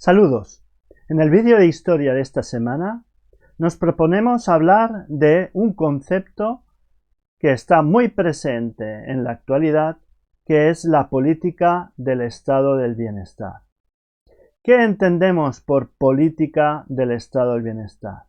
Saludos. En el vídeo de historia de esta semana nos proponemos hablar de un concepto que está muy presente en la actualidad, que es la política del estado del bienestar. ¿Qué entendemos por política del estado del bienestar?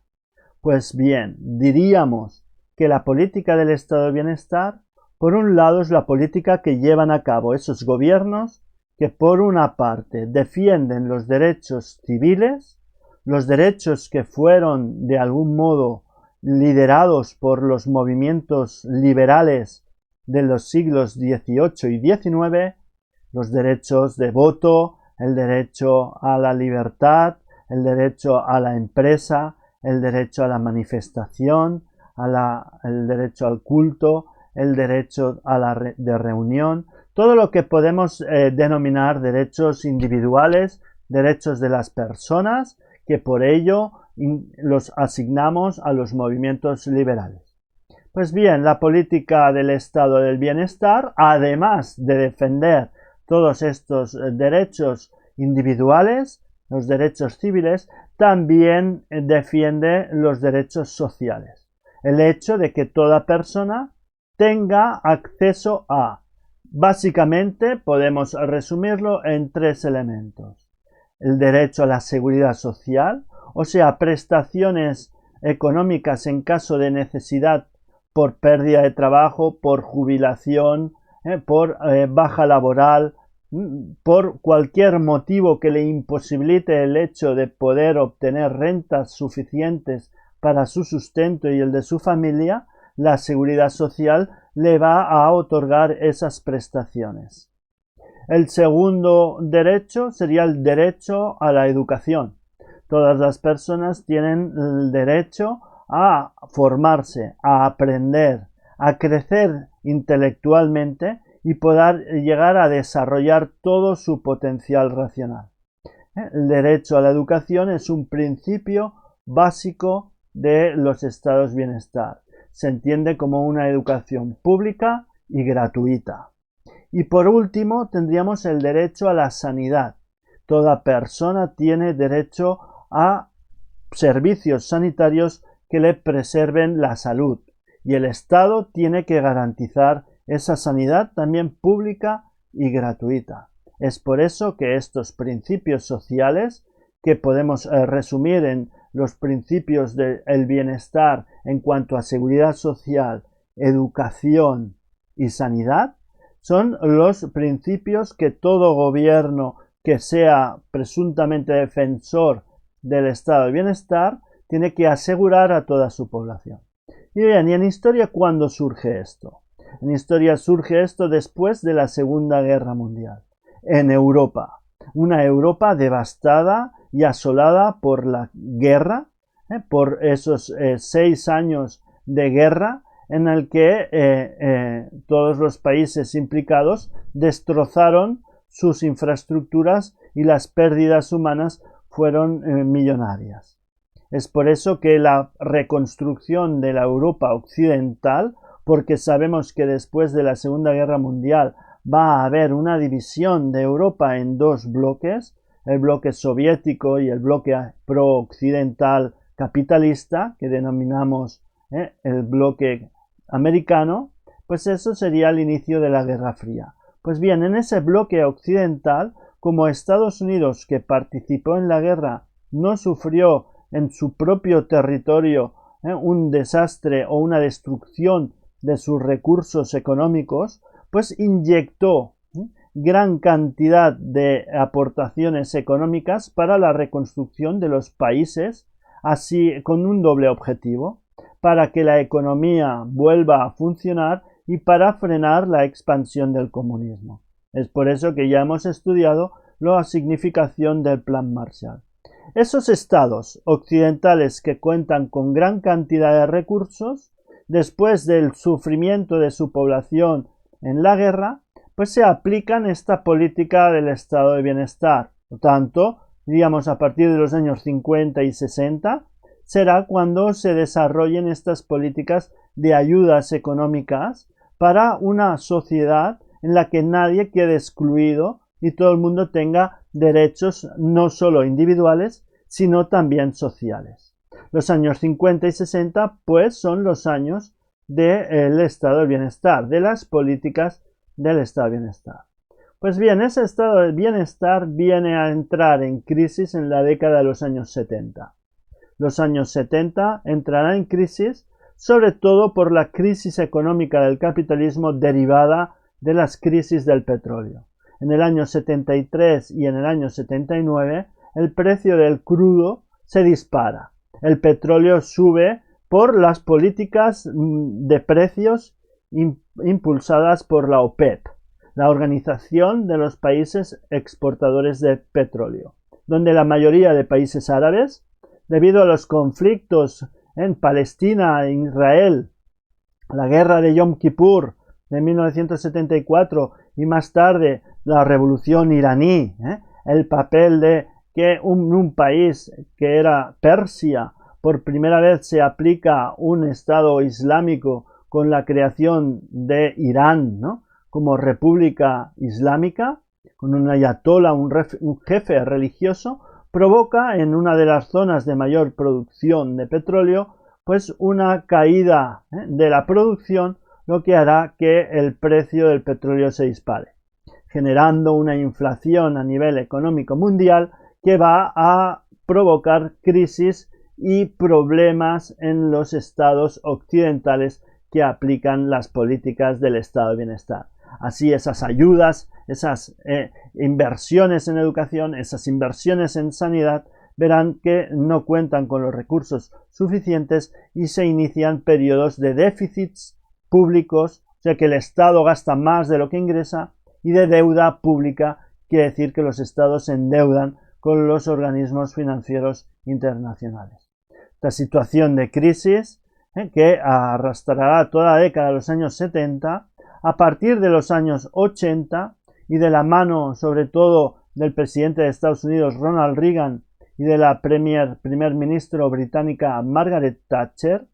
Pues bien, diríamos que la política del estado del bienestar, por un lado, es la política que llevan a cabo esos gobiernos que por una parte defienden los derechos civiles, los derechos que fueron de algún modo liderados por los movimientos liberales de los siglos XVIII y XIX, los derechos de voto, el derecho a la libertad, el derecho a la empresa, el derecho a la manifestación, el derecho al culto, el derecho de reunión, todo lo que podemos denominar derechos individuales, derechos de las personas, que por ello los asignamos a los movimientos liberales. Pues bien, la política del estado del bienestar, además de defender todos estos derechos individuales, los derechos civiles, también defiende los derechos sociales. El hecho de que toda persona tenga acceso a. Básicamente podemos resumirlo en tres elementos. El derecho a la seguridad social, o sea, prestaciones económicas en caso de necesidad por pérdida de trabajo, por jubilación, por baja laboral, por cualquier motivo que le imposibilite el hecho de poder obtener rentas suficientes para su sustento y el de su familia, la seguridad social le va a otorgar esas prestaciones. El segundo derecho sería el derecho a la educación. Todas las personas tienen el derecho a formarse, a aprender, a crecer intelectualmente y poder llegar a desarrollar todo su potencial racional. El derecho a la educación es un principio básico de los estados de bienestar. Se entiende como una educación pública y gratuita. Y por último tendríamos el derecho a la sanidad. Toda persona tiene derecho a servicios sanitarios que le preserven la salud y el Estado tiene que garantizar esa sanidad también pública y gratuita. Es por eso que estos principios sociales, que podemos resumir en los principios del bienestar en cuanto a seguridad social, educación y sanidad, son los principios que todo gobierno que sea presuntamente defensor del estado de bienestar tiene que asegurar a toda su población. Y bien, ¿y en historia cuándo surge esto? En historia surge esto después de la Segunda Guerra Mundial, en Europa. Una Europa devastada y asolada por la guerra, por esos 6 años de guerra en el que todos los países implicados destrozaron sus infraestructuras y las pérdidas humanas fueron millonarias. Es por eso que la reconstrucción de la Europa occidental, porque sabemos que después de la Segunda Guerra Mundial va a haber una división de Europa en dos bloques, el bloque soviético y el bloque pro-occidental capitalista, que denominamos el bloque americano, pues eso sería el inicio de la Guerra Fría. Pues bien, en ese bloque occidental, como Estados Unidos, que participó en la guerra, no sufrió en su propio territorio un desastre o una destrucción de sus recursos económicos, pues inyectó gran cantidad de aportaciones económicas para la reconstrucción de los países, así con un doble objetivo, para que la economía vuelva a funcionar y para frenar la expansión del comunismo. Es por eso que ya hemos estudiado la significación del Plan Marshall. Esos estados occidentales que cuentan con gran cantidad de recursos, después del sufrimiento de su población en la guerra, pues se aplican esta política del estado de bienestar. Por tanto, digamos a partir de los años 50 y 60, será cuando se desarrollen estas políticas de ayudas económicas para una sociedad en la que nadie quede excluido y todo el mundo tenga derechos no solo individuales, sino también sociales. Los años 50 y 60, pues, son los años del estado del bienestar, de las políticas del estado del bienestar. Pues bien, ese estado del bienestar viene a entrar en crisis en la década de los años 70. Los años 70 entrarán en crisis sobre todo por la crisis económica del capitalismo derivada de las crisis del petróleo. En el año 73 y en el año 79 el precio del crudo se dispara. El petróleo sube por las políticas de precios impulsadas por la OPEP, la Organización de los Países Exportadores de Petróleo, donde la mayoría de países árabes, debido a los conflictos en Palestina e Israel, la guerra de Yom Kippur de 1974 y más tarde la revolución iraní, el papel de que un país que era Persia por primera vez se aplica un Estado islámico con la creación de Irán, ¿no?, como república islámica, con un ayatolá, un jefe religioso, provoca en una de las zonas de mayor producción de petróleo pues una caída de la producción, lo que hará que el precio del petróleo se dispare, generando una inflación a nivel económico mundial que va a provocar crisis y problemas en los estados occidentales que aplican las políticas del estado de bienestar. Así esas ayudas, esas inversiones en educación, esas inversiones en sanidad, verán que no cuentan con los recursos suficientes y se inician periodos de déficits públicos, o sea que el Estado gasta más de lo que ingresa, y de deuda pública, quiere decir que los estados se endeudan con los organismos financieros internacionales. Esta situación de crisis que arrastrará toda la década de los años 70, a partir de los años 80 y de la mano sobre todo del presidente de Estados Unidos Ronald Reagan y de la primer ministro británica Margaret Thatcher,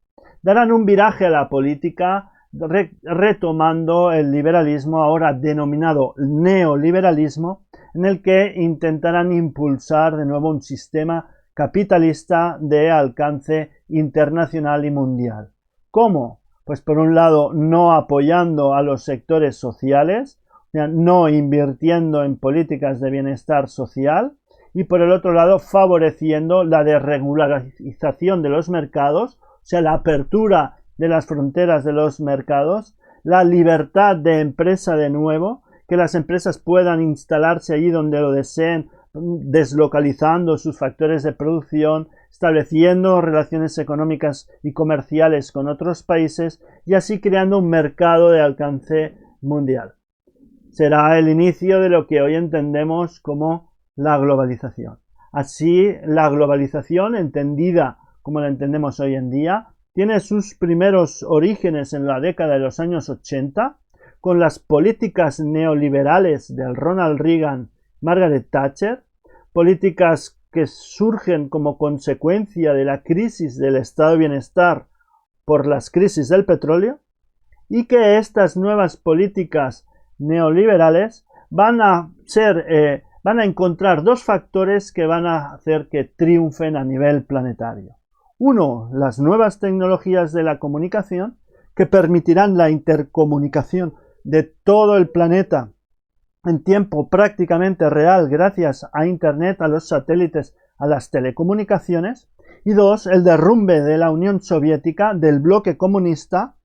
darán un viraje a la política retomando el liberalismo, ahora denominado neoliberalismo, en el que intentarán impulsar de nuevo un sistema capitalista de alcance internacional y mundial. ¿Cómo? Pues por un lado no apoyando a los sectores sociales, no invirtiendo en políticas de bienestar social, y por el otro lado favoreciendo la desregularización de los mercados, o sea, la apertura de las fronteras de los mercados, la libertad de empresa de nuevo, que las empresas puedan instalarse allí donde lo deseen, deslocalizando sus factores de producción, estableciendo relaciones económicas y comerciales con otros países y así creando un mercado de alcance mundial. Será el inicio de lo que hoy entendemos como la globalización. Así, la globalización, entendida como la entendemos hoy en día, tiene sus primeros orígenes en la década de los años 80, con las políticas neoliberales de Ronald Reagan, Margaret Thatcher, políticas que surgen como consecuencia de la crisis del estado de bienestar por las crisis del petróleo, y que estas nuevas políticas neoliberales van a encontrar dos factores que van a hacer que triunfen a nivel planetario. Uno, las nuevas tecnologías de la comunicación, que permitirán la intercomunicación de todo el planeta en tiempo prácticamente real gracias a Internet, a los satélites, a las telecomunicaciones. Y dos, el derrumbe de la Unión Soviética, del bloque comunista,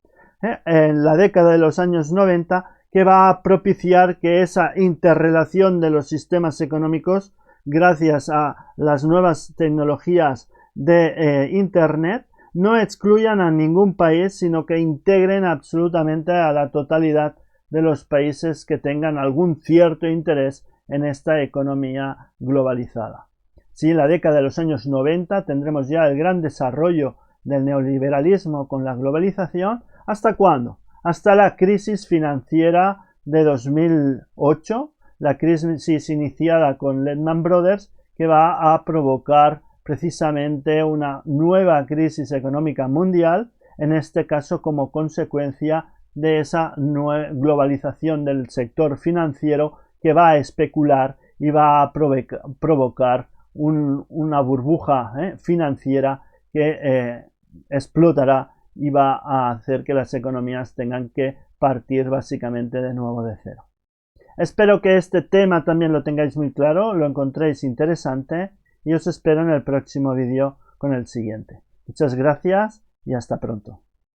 en la década de los años 90, que va a propiciar que esa interrelación de los sistemas económicos, gracias a las nuevas tecnologías de Internet, no excluyan a ningún país, sino que integren absolutamente a la totalidad de los países que tengan algún cierto interés en esta economía globalizada. Sí, en la década de los años 90 tendremos ya el gran desarrollo del neoliberalismo con la globalización. ¿Hasta cuándo? Hasta la crisis financiera de 2008, la crisis iniciada con Lehman Brothers, que va a provocar precisamente una nueva crisis económica mundial, en este caso como consecuencia de esa globalización del sector financiero que va a especular iba a provocar una burbuja financiera que explotará y va a hacer que las economías tengan que partir básicamente de nuevo de cero. Espero que este tema también lo tengáis muy claro, lo encontréis interesante y os espero en el próximo vídeo con el siguiente. Muchas gracias y hasta pronto.